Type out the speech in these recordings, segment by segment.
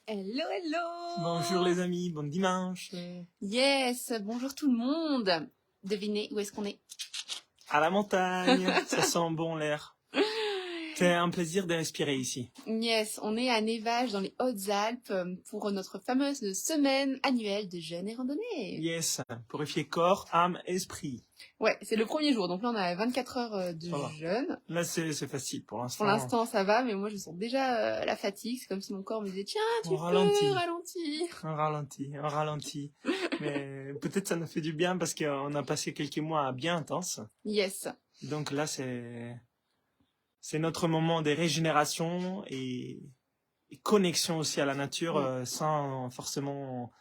Hello, hello! Bonjour les amis, bon dimanche. Yes, bonjour tout le monde. Devinez où est-ce qu'on est? À la montagne, ça sent bon l'air. C'est un plaisir de respirer ici. Yes, on est à Nevages dans les Hautes-Alpes pour notre fameuse semaine annuelle de jeûne et randonnée. Yes, purifier corps, âme, esprit. Ouais, c'est le premier jour, donc là on a 24 heures de jeûne. Là c'est facile pour l'instant. Pour l'instant ça va, mais moi je sens déjà la fatigue, c'est comme si mon corps me disait tiens, tu peux ralentir. On ralentit. Mais peut-être ça nous fait du bien parce qu'on a passé quelques mois bien intenses. Yes. Donc là c'est notre moment de régénération et connexion aussi à la nature sans forcément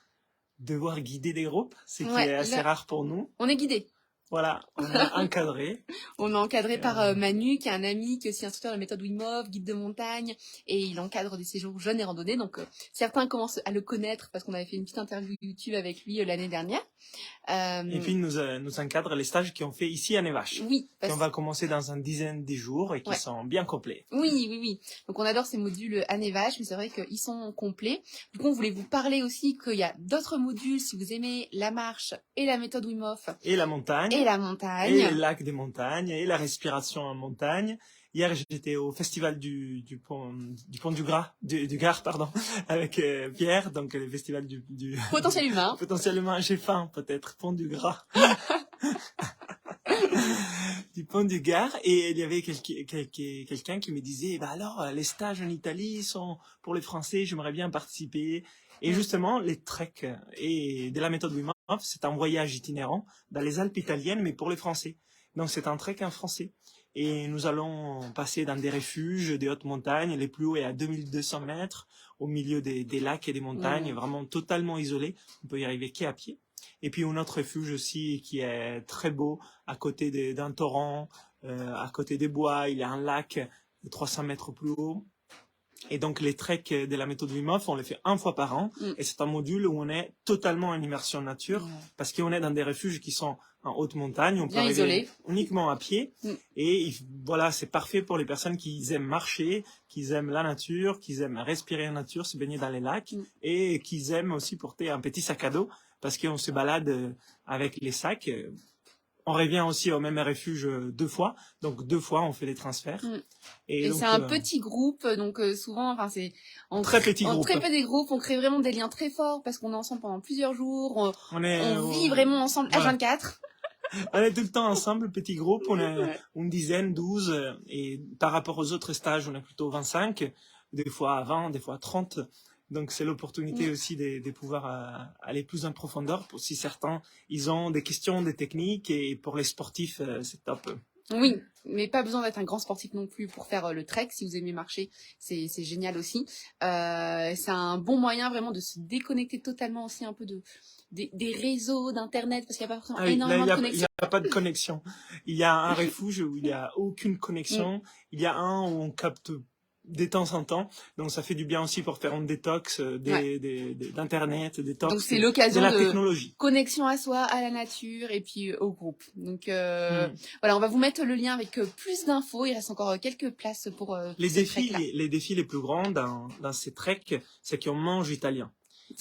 devoir guider des groupes, ce qui est assez rare pour nous. On est guidé. Voilà, on est encadré. On est encadré par Manu, qui est un ami, qui est aussi instructeur de la méthode Wim Hof, guide de montagne, et il encadre des séjours jeunes et randonnées. Donc certains commencent à le connaître parce qu'on avait fait une petite interview YouTube avec lui l'année dernière. Et puis il nous encadre les stages qu'on fait ici à Nevages. Oui. Qu'on va commencer dans une dizaine de jours et qui sont bien complets. Oui. Donc on adore ces modules à Nevages, mais c'est vrai qu'ils sont complets. Du coup, on voulait vous parler aussi qu'il y a d'autres modules si vous aimez la marche et la méthode Wim Hof. Et la montagne. Et la montagne. Et les lacs des montagnes. Et la respiration en montagne. Hier, j'étais au festival du Gard, pardon, avec Pierre, donc le festival du potentiel humain. Potentiel humain, j'ai faim, peut-être, Pont du Gras. Du Pont du Gard, et il y avait quelqu'un qui me disait, bah alors, les stages en Italie sont pour les Français, j'aimerais bien participer. Et justement, les treks et de la méthode Wim Hof, c'est un voyage itinérant dans les Alpes italiennes, mais pour les Français. Donc c'est un trek en français. Et nous allons passer dans des refuges des hautes montagnes. Les plus hauts est à 2200 mètres, au milieu des lacs et des montagnes, vraiment totalement isolé. On peut y arriver qu'à pied. Et puis un autre refuge aussi qui est très beau, à côté d'un torrent, à côté des bois. Il y a un lac de 300 mètres plus haut. Et donc les treks de la méthode Wim Hof, on les fait une fois par an. Et c'est un module où on est totalement en immersion nature, parce qu'on est dans des refuges qui sont en haute montagne. On peut arriver uniquement à pied. Et voilà, c'est parfait pour les personnes qui aiment marcher, qui aiment la nature, qui aiment respirer la nature, se baigner dans les lacs, et qui aiment aussi porter un petit sac à dos, parce qu'on se balade avec les sacs. On revient aussi au même refuge 2 fois, donc 2 fois on fait les transferts. Et donc, c'est un petit groupe, donc souvent, enfin c'est en très petit groupe, on crée vraiment des liens très forts parce qu'on est ensemble pendant plusieurs jours, on vit vraiment ensemble H24. On est tout le temps ensemble, petit groupe, on est une dizaine, 12, et par rapport aux autres stages, on est plutôt 25, des fois 20, des fois 30. Donc c'est l'opportunité aussi de pouvoir aller plus en profondeur. Pour si certains, ils ont des questions, des techniques, et pour les sportifs, c'est top. Oui, mais pas besoin d'être un grand sportif non plus pour faire le trek. Si vous aimez marcher, c'est génial aussi. C'est un bon moyen vraiment de se déconnecter totalement aussi un peu des réseaux, d'internet, parce qu'il n'y a pas forcément énormément de connexion. Il n'y a pas de connexion. Il y a un refuge où il n'y a aucune connexion. Il y a un où on capte de temps en temps, donc ça fait du bien aussi pour faire un détox d'internet, détox donc c'est l'occasion de la technologie. Connexion à soi, à la nature et puis au groupe. Donc voilà, on va vous mettre le lien avec plus d'infos. Il reste encore quelques places pour les défis les plus grands dans ces treks, c'est qu'on mange italien.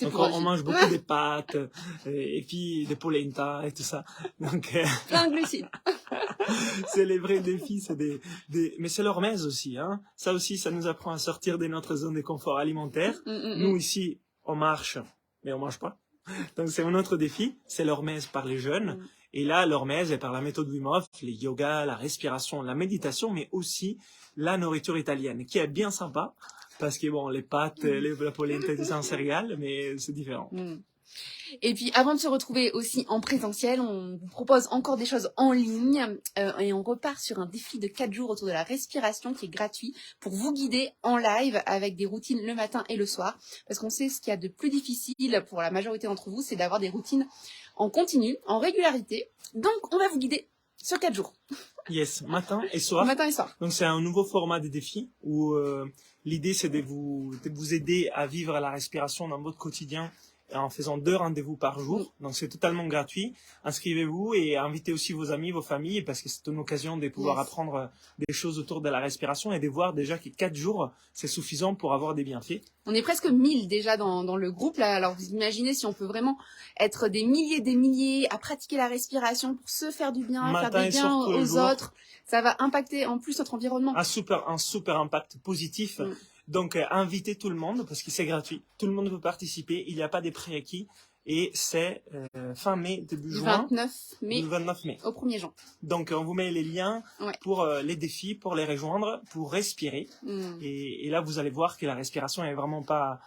Donc on mange beaucoup de pâtes et puis des polenta et tout ça. Donc plein de glucides. C'est les vrais défis, c'est mais c'est l'hormèse aussi, hein. Ça aussi, ça nous apprend à sortir de notre zone de confort alimentaire. Nous ici, on marche, mais on mange pas. Donc c'est un autre défi, c'est l'hormèse par les jeunes. Et là, l'hormèse est par la méthode Wim Hof, les yogas, la respiration, la méditation, mais aussi la nourriture italienne, qui est bien sympa, parce que bon, les pâtes, la polenta, c'est un céréales, mais c'est différent. Et puis, avant de se retrouver aussi en présentiel, on vous propose encore des choses en ligne et on repart sur un défi de 4 jours autour de la respiration qui est gratuit pour vous guider en live avec des routines le matin et le soir. Parce qu'on sait ce qu'il y a de plus difficile pour la majorité d'entre vous, c'est d'avoir des routines en continu, en régularité. Donc, on va vous guider sur 4 jours. Yes, matin et soir. Matin et soir. Donc, c'est un nouveau format de défi où l'idée, c'est de vous aider à vivre la respiration dans votre quotidien en faisant 2 rendez-vous par jour. Donc, c'est totalement gratuit. Inscrivez-vous et invitez aussi vos amis, vos familles, parce que c'est une occasion de pouvoir apprendre des choses autour de la respiration et de voir déjà que 4 jours, c'est suffisant pour avoir des bienfaits. On est presque 1000 déjà dans le groupe là. Alors vous imaginez si on peut vraiment être des milliers à pratiquer la respiration pour se faire du bien, faire des biens aux autres. Ça va impacter en plus notre environnement. Un super impact positif. Donc invitez tout le monde parce que c'est gratuit. Tout le monde peut participer. Il n'y a pas des prérequis. Et c'est fin mai, début juin. Du 29 mai. Au 1er juin. Donc, on vous met les liens pour les défis, pour les rejoindre, pour respirer. Et là, vous allez voir que la respiration n'est vraiment pas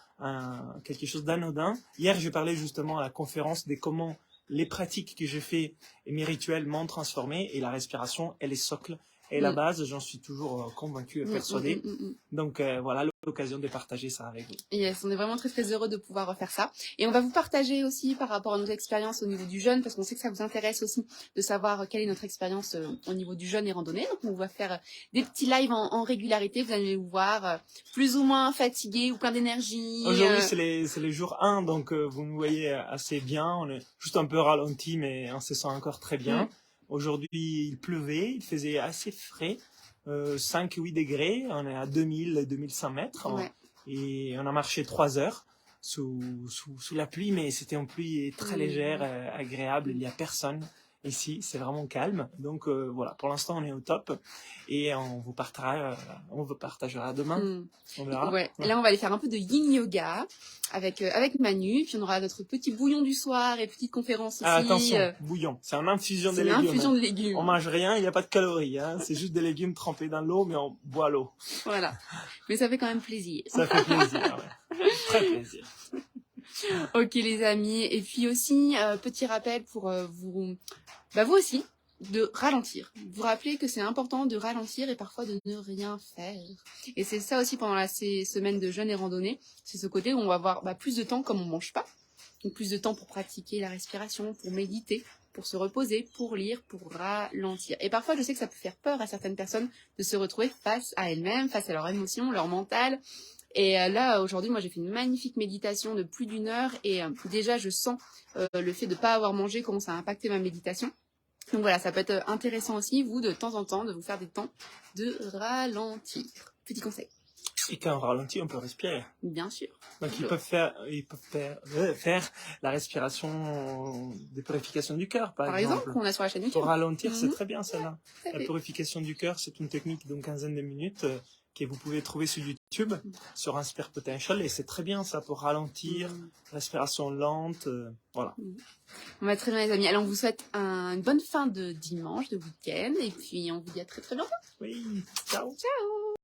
quelque chose d'anodin. Hier, je parlais justement à la conférence de comment les pratiques que j'ai fait et mes rituels m'ont transformé. Et la respiration, elle est socle. Et la base, j'en suis toujours convaincu et persuadé. Donc voilà l'occasion de partager ça avec vous. Yes, on est vraiment très heureux de pouvoir refaire ça. Et on va vous partager aussi par rapport à nos expériences au niveau du jeûne, parce qu'on sait que ça vous intéresse aussi de savoir quelle est notre expérience au niveau du jeûne et randonnée. Donc on va faire des petits lives en régularité. Vous allez vous voir plus ou moins fatigué ou plein d'énergie. Aujourd'hui c'est les jours 1, donc vous nous voyez assez bien. On est juste un peu ralenti, mais on se sent encore très bien. Aujourd'hui, il pleuvait, il faisait assez frais, 5-8 degrés, on est à 2000-2100 mètres, et on a marché 3 heures sous la pluie, mais c'était une pluie très légère, agréable, il n'y a personne ici, c'est vraiment calme. Donc voilà, pour l'instant on est au top, et on vous partagera demain, on verra. Et là on va aller faire un peu de yin yoga avec Manu, puis on aura notre petit bouillon du soir et petite conférence aussi. Attention, bouillon, c'est une infusion de légumes. Infusion de légumes. On mange rien, il n'y a pas de calories, c'est juste des légumes trempés dans l'eau, mais on boit l'eau. Voilà, mais ça fait quand même plaisir. Ça fait plaisir, très plaisir. Ok les amis, et puis aussi petit rappel pour vous aussi de ralentir. Vous rappelez que c'est important de ralentir et parfois de ne rien faire. Et c'est ça aussi pendant ces semaines de jeûne et randonnée, c'est ce côté où on va avoir plus de temps comme on mange pas, donc plus de temps pour pratiquer la respiration, pour méditer, pour se reposer, pour lire, pour ralentir. Et parfois je sais que ça peut faire peur à certaines personnes de se retrouver face à elles-mêmes, face à leurs émotions, leur mental. Et là, aujourd'hui, moi, j'ai fait une magnifique méditation de plus d'1 heure et déjà, je sens le fait de ne pas avoir mangé commence à impacter ma méditation. Donc voilà, ça peut être intéressant aussi, vous, de temps en temps, de vous faire des temps de ralentir. Petit conseil. Et quand on ralentit, on peut respirer. Bien sûr. Donc ils peuvent faire la respiration de purification du cœur, par exemple. Qu'on a sur la chaîne YouTube. Pour ralentir, c'est très bien celle-là. La purification du cœur, c'est une technique d'une quinzaine de minutes que vous pouvez trouver sur YouTube, sur Inspire Potential, et c'est très bien ça pour ralentir, respiration lente, voilà. On va très bien les amis. Alors on vous souhaite une bonne fin de dimanche, de week-end, et puis on vous dit à très bientôt. Oui, ciao. Ciao.